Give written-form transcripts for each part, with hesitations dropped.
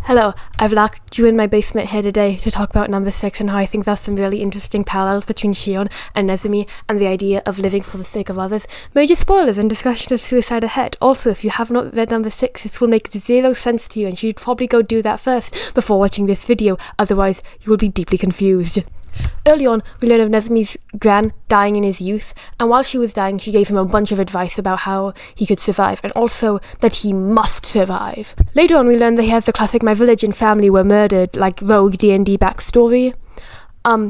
Hello, I've locked you in my basement here today to talk about number 6 and how I think there's some really interesting parallels between Shion and Nezumi and the idea of living for the sake of others. Major spoilers and discussion of suicide ahead. Also, if you have not read number 6, this will make zero sense to you and you should probably go do that first before watching this video, otherwise you will be deeply confused. Early on, we learn of Nezumi's gran dying in his youth, and while she was dying, she gave him a bunch of advice about how he could survive, and also that he must survive. Later on, we learn that he has the classic "my village and family were murdered" like rogue D&D backstory.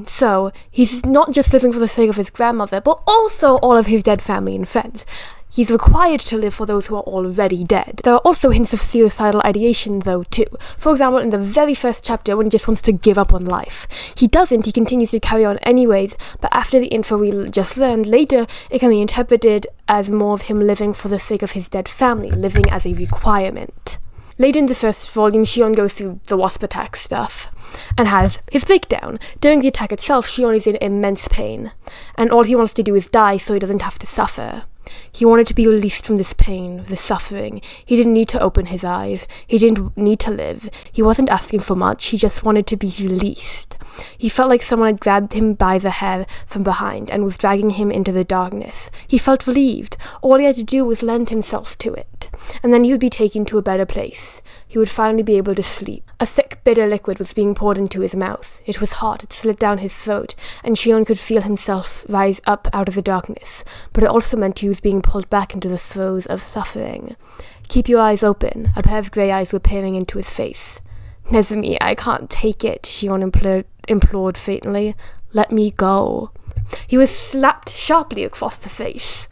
So he's not just living for the sake of his grandmother, but also all of his dead family and friends. He's required to live for those who are already dead. There are also hints of suicidal ideation though too. For example, in the very first chapter when he just wants to give up on life. He doesn't, he continues to carry on anyways, but after the info we just learned later, it can be interpreted as more of him living for the sake of his dead family, living as a requirement. Later in the first volume, Shion goes through the wasp attack stuff and has his breakdown. During the attack itself, Shion is in immense pain, and all he wants to do is die so he doesn't have to suffer. He wanted to be released from this pain, this suffering. He didn't need to open his eyes. He didn't need to live. He wasn't asking for much. He just wanted to be released. He felt like someone had grabbed him by the hair from behind and was dragging him into the darkness. He felt relieved. All he had to do was lend himself to it. And then he would be taken to a better place. He would finally be able to sleep. A thick, bitter liquid was being poured into his mouth. It was hot. It slid down his throat, and Shion could feel himself rise up out of the darkness. But it also meant he was being pulled back into the throes of suffering. "Keep your eyes open." A pair of grey eyes were peering into his face. "Nezumi, I can't take it," Shion implored faintly. "Let me go." He was slapped sharply across the face.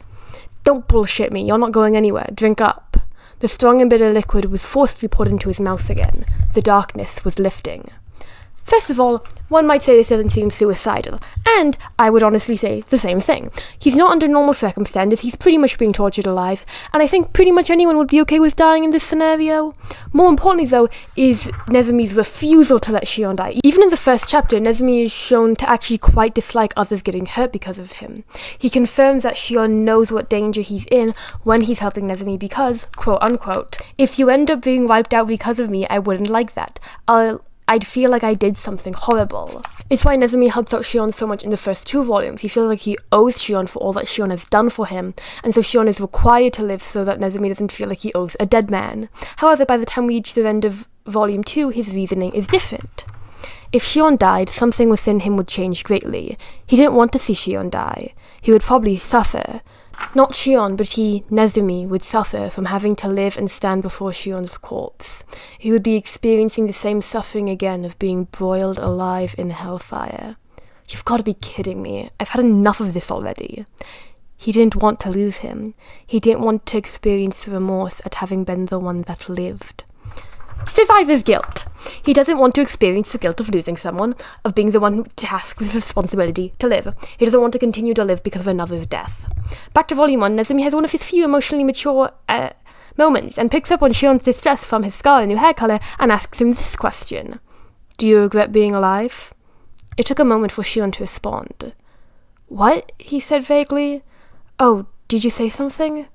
"Don't bullshit me. You're not going anywhere. Drink up." The strong and bitter liquid was forcibly poured into his mouth again. The darkness was lifting. First of all, one might say this doesn't seem suicidal, and I would honestly say the same thing. He's not under normal circumstances, he's pretty much being tortured alive, and I think pretty much anyone would be okay with dying in this scenario. More importantly though, is Nezumi's refusal to let Shion die. Even in the first chapter, Nezumi is shown to actually quite dislike others getting hurt because of him. He confirms that Shion knows what danger he's in when he's helping Nezumi because, quote unquote, "if you end up being wiped out because of me, I wouldn't like that. I'd feel like I did something horrible." It's why Nezumi helps out Shion so much in the first 2 volumes. He feels like he owes Shion for all that Shion has done for him, and so Shion is required to live so that Nezumi doesn't feel like he owes a dead man. However, by the time we reach the end of volume 2, his reasoning is different. If Shion died, something within him would change greatly. He didn't want to see Shion die. He would probably suffer. Not Shion, but he, Nezumi, would suffer from having to live and stand before Shion's corpse. He would be experiencing the same suffering again of being broiled alive in hellfire. You've got to be kidding me. I've had enough of this already. He didn't want to lose him. He didn't want to experience the remorse at having been the one that lived. Survivor's guilt. He doesn't want to experience the guilt of losing someone, of being the one tasked with the responsibility to live. He doesn't want to continue to live because of another's death. Back to volume 1, Nezumi has one of his few emotionally mature moments and picks up on Shion's distress from his scar and new hair colour and asks him this question. "Do you regret being alive?" It took a moment for Shion to respond. "What?" he said vaguely. "Oh, did you say something?"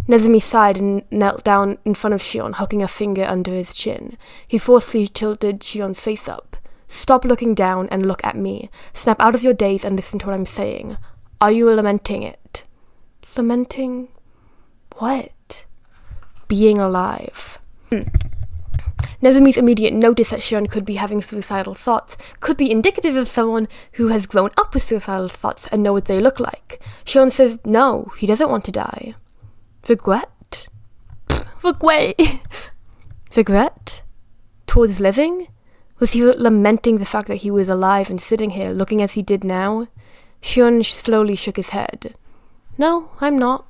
Nezumi sighed and knelt down in front of Shion, hooking a finger under his chin. He forcefully tilted Shion's face up. "Stop looking down and look at me. Snap out of your daze and listen to what I'm saying. Are you lamenting it?" Lamenting? What? Being alive. Nezumi's immediate notice that Shion could be having suicidal thoughts could be indicative of someone who has grown up with suicidal thoughts and know what they look like. Shion says no, he doesn't want to die. Regret? Regret? Regret? Towards living? Was he lamenting the fact that he was alive and sitting here looking as he did now? Shion slowly shook his head. "No, I'm not."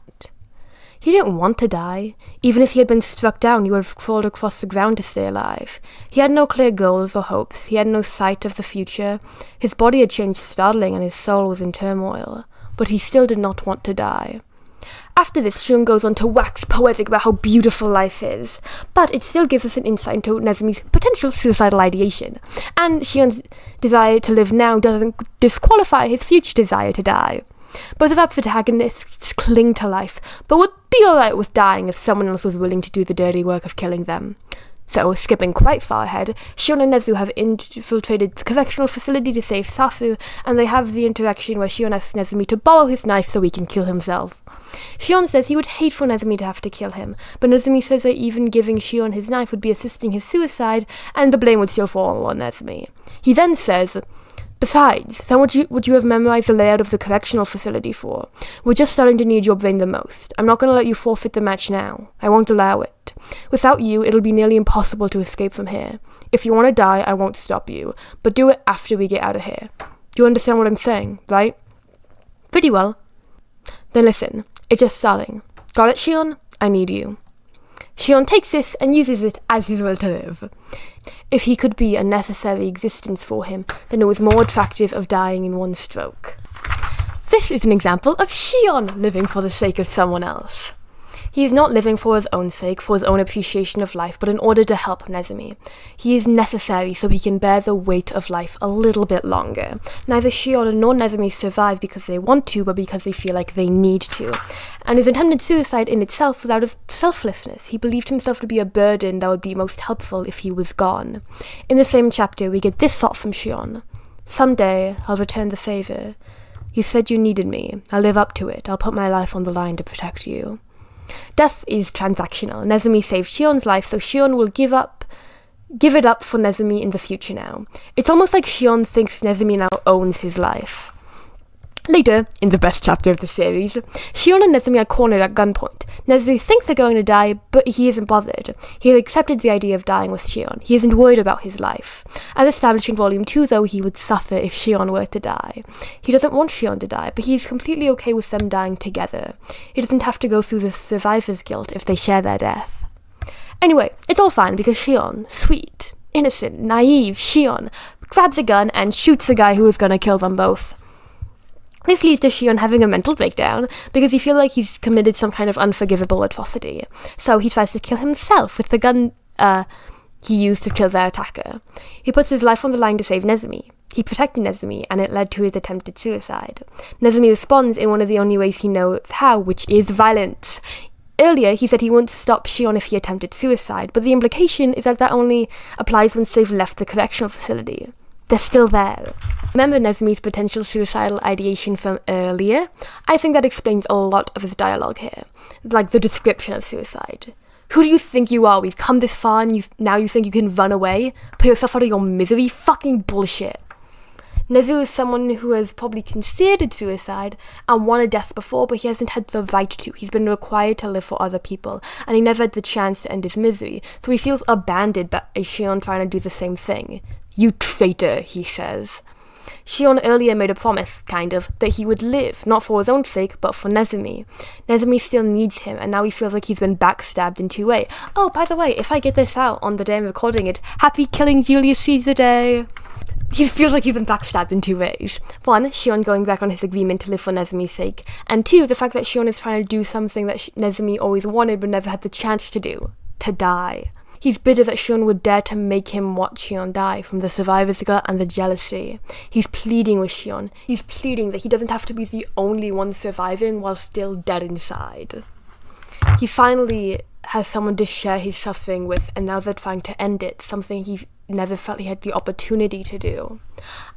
He didn't want to die. Even if he had been struck down, he would have crawled across the ground to stay alive. He had no clear goals or hopes. He had no sight of the future. His body had changed startling and his soul was in turmoil. But he still did not want to die. After this, Shion goes on to wax poetic about how beautiful life is, but it still gives us an insight into Nezumi's potential suicidal ideation, and Shion's desire to live now doesn't disqualify his future desire to die. Both of our protagonists cling to life, but would be alright with dying if someone else was willing to do the dirty work of killing them. So, skipping quite far ahead, Shion and Nezu have infiltrated the correctional facility to save Safu, and they have the interaction where Shion asks Nezumi to borrow his knife so he can kill himself. Shion says he would hate for Nezumi to have to kill him, but Nezumi says that even giving Shion his knife would be assisting his suicide, and the blame would still fall on Nezumi. He then says, "Besides, then what would you have memorized the layout of the correctional facility for? We're just starting to need your brain the most. I'm not going to let you forfeit the match now. I won't allow it. Without you, it'll be nearly impossible to escape from here. If you want to die, I won't stop you, but do it after we get out of here. Do you understand what I'm saying, right?" "Pretty well." "Then listen, it's just stalling. Got it, Shion? I need you." Shion takes this and uses it as his will to live. If he could be a necessary existence for him, then it was more attractive of dying in one stroke. This is an example of Shion living for the sake of someone else. He is not living for his own sake, for his own appreciation of life, but in order to help Nezumi. He is necessary so he can bear the weight of life a little bit longer. Neither Shion nor Nezumi survive because they want to, but because they feel like they need to. And his attempted suicide in itself was out of selflessness. He believed himself to be a burden that would be most helpful if he was gone. In the same chapter, we get this thought from Shion. "Someday, I'll return the favor. You said you needed me. I'll live up to it. I'll put my life on the line to protect you." Death is transactional. Nezumi saved Shion's life, so Shion will give it up for Nezumi in the future now. It's almost like Shion thinks Nezumi now owns his life. Later, in the best chapter of the series, Shion and Nezumi are cornered at gunpoint. Nezu thinks they're going to die, but he isn't bothered. He has accepted the idea of dying with Shion. He isn't worried about his life. As established in Volume 2, though, he would suffer if Shion were to die. He doesn't want Shion to die, but he's completely okay with them dying together. He doesn't have to go through the survivor's guilt if they share their death. Anyway, it's all fine because Shion, sweet, innocent, naive Shion, grabs a gun and shoots the guy who is going to kill them both. This leads to Shion having a mental breakdown because he feels like he's committed some kind of unforgivable atrocity. So he tries to kill himself with the gun he used to kill their attacker. He puts his life on the line to save Nezumi. He protected Nezumi, and it led to his attempted suicide. Nezumi responds in one of the only ways he knows how, which is violence. Earlier, he said he wouldn't stop Shion if he attempted suicide, but the implication is that that only applies once they've left the correctional facility. They're still there. Remember Nezumi's potential suicidal ideation from earlier? I think that explains a lot of his dialogue here, like the description of suicide. Who do you think you are? We've come this far and now you think you can run away? Put yourself out of your misery? Fucking bullshit. Nezu is someone who has probably considered suicide and wanted death before, but he hasn't had the right to. He's been required to live for other people, and he never had the chance to end his misery, so he feels abandoned by Shion trying to do the same thing. "You traitor," he says. Shion earlier made a promise, kind of, that he would live, not for his own sake, but for Nezumi. Nezumi still needs him, and now he feels like he's been backstabbed in 2 ways. Oh, by the way, if I get this out on the day I'm recording it, happy Killing Julius Caesar Day! He feels like he's been backstabbed in 2 ways. 1, Shion going back on his agreement to live for Nezumi's sake, and 2, the fact that Shion is trying to do something that Nezumi always wanted but never had the chance to do, to die. He's bitter that Shion would dare to make him watch Shion die from the survivor's guilt and the jealousy. He's pleading with Shion. He's pleading that he doesn't have to be the only one surviving while still dead inside. He finally has someone to share his suffering with, and now they're trying to end it, something he never felt he had the opportunity to do.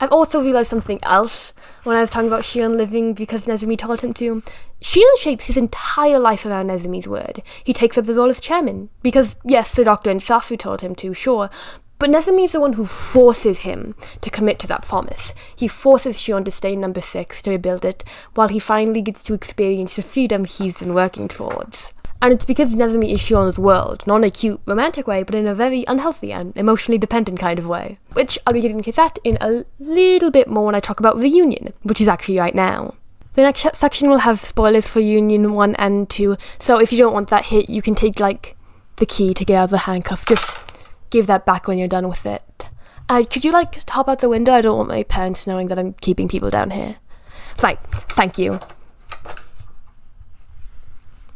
I've also realized something else when I was talking about Shion living because Nezumi told him to. Shion shapes his entire life around Nezumi's word. He takes up the role as chairman because, yes, the doctor and Safu told him to, sure, but Nezumi's the one who forces him to commit to that promise. He forces Shion to stay in number 6 to rebuild it, while he finally gets to experience the freedom he's been working towards. And it's because Nezumi is Shion's world, not in a cute, romantic way, but in a very unhealthy and emotionally dependent kind of way. Which I'll be getting to that in a little bit more when I talk about Reunion, which is actually right now. The next section will have spoilers for Union 1 and 2, so if you don't want that hit, you can take, the key to get out of the handcuff. Just give that back when you're done with it. Could you, just hop out the window? I don't want my parents knowing that I'm keeping people down here. Right, thank you.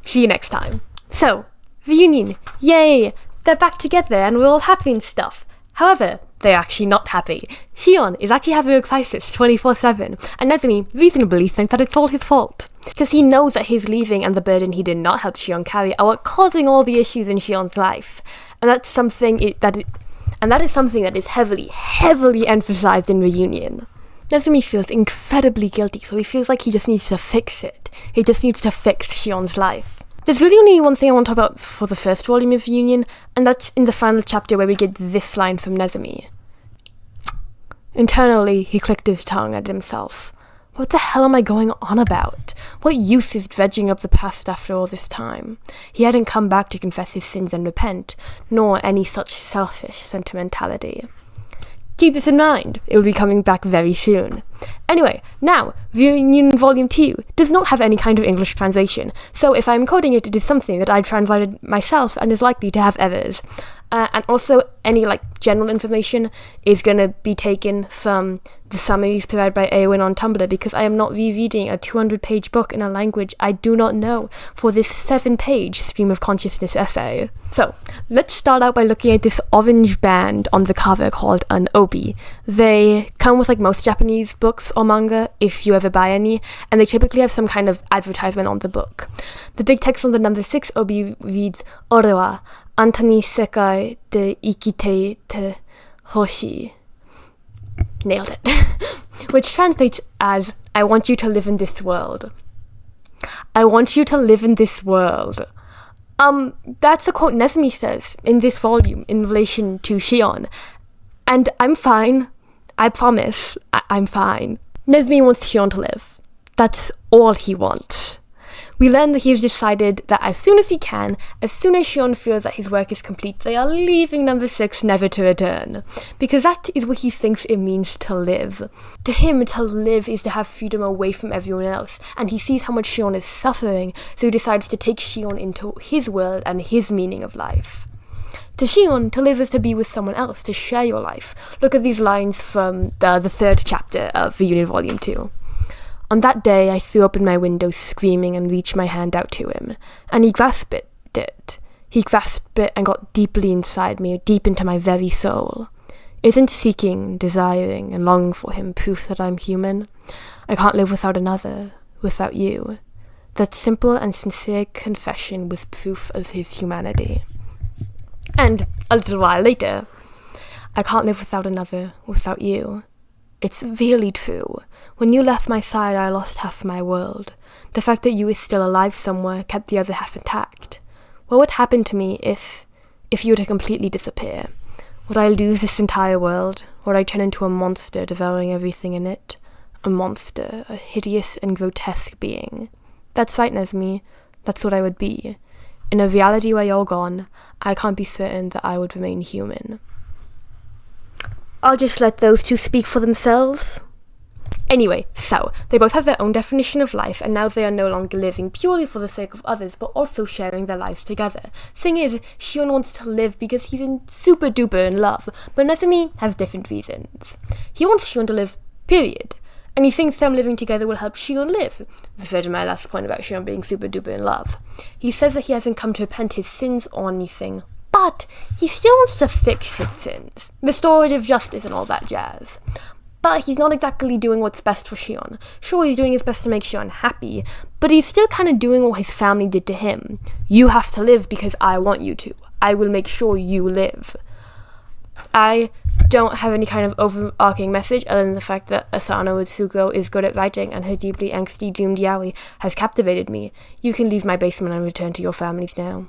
See you next time. So, Reunion, yay! They're back together and we're all happy and stuff. However, they're actually not happy. Shion is actually having a crisis 24/7, and Nezumi reasonably thinks that it's all his fault. Because he knows that his leaving and the burden he did not help Shion carry are what causing all the issues in Shion's life. And that's something that is something that is heavily, heavily emphasized in Reunion. Nezumi feels incredibly guilty, so he feels like he just needs to fix it. He just needs to fix Shion's life. There's really only one thing I want to talk about for the first volume of Reunion, and that's in the final chapter where we get this line from Nezumi. Internally, he clicked his tongue at himself. What the hell am I going on about? What use is dredging up the past after all this time? He hadn't come back to confess his sins and repent, nor any such selfish sentimentality. Keep this in mind, it will be coming back very soon. Anyway, now, Reunion Volume 2 does not have any kind of English translation, so if I'm coding it, it is something that I translated myself and is likely to have errors. And also, any general information is going to be taken from the summaries provided by Eowyn on Tumblr, because I am not rereading a 200-page book in a language I do not know for this 7-page stream of consciousness essay. So, let's start out by looking at this orange band on the cover called an obi. They come with most Japanese books or manga, if you ever buy any, and they typically have some kind of advertisement on the book. The big text on the number 6 obi reads, "Ore wa anta ni sekai de ikite te hoshi." Nailed it. Which translates as, I want you to live in this world. I want you to live in this world. That's a quote Nezumi says in this volume in relation to Shion. And I'm fine. I promise. I'm fine. Nezumi wants Shion to live. That's all he wants. We learn that he has decided that as soon as he can, as soon as Shion feels that his work is complete, they are leaving number 6 never to return. Because that is what he thinks it means to live. To him, to live is to have freedom away from everyone else, and he sees how much Shion is suffering, so he decides to take Shion into his world and his meaning of life. To Shion, to live is to be with someone else, to share your life. Look at these lines from the 3rd chapter of Reunion Volume 2. On that day, I threw open my window screaming and reached my hand out to him, and he grasped it. He grasped it and got deeply inside me, deep into my very soul. Isn't seeking, desiring, and longing for him proof that I'm human? I can't live without another, without you. That simple and sincere confession was proof of his humanity. And a little while later, I can't live without another, without you. It's really true. When you left my side, I lost half of my world. The fact that you were still alive somewhere kept the other half intact. What would happen to me if you were to completely disappear? Would I lose this entire world? Would I turn into a monster, devouring everything in it? A monster, a hideous and grotesque being. That's right, Nezumi. That's what I would be. In a reality where you're gone, I can't be certain that I would remain human. I'll just let those two speak for themselves. Anyway, so, they both have their own definition of life, and now they are no longer living purely for the sake of others, but also sharing their lives together. Thing is, Shion wants to live because he's super duper in love, but Nezumi has different reasons. He wants Shion to live, period. And he thinks them living together will help Shion live. Refer to my last point about Shion being super duper in love. He says that he hasn't come to repent his sins or anything, but he still wants to fix his sins. Restorative justice and all that jazz. But he's not exactly doing what's best for Shion. Sure, he's doing his best to make Shion happy, but he's still kind of doing what his family did to him. You have to live because I want you to. I will make sure you live. I don't have any kind of overarching message other than the fact that Asano Utsugo is good at writing and her deeply angsty doomed yaoi has captivated me. You can leave my basement and return to your families now.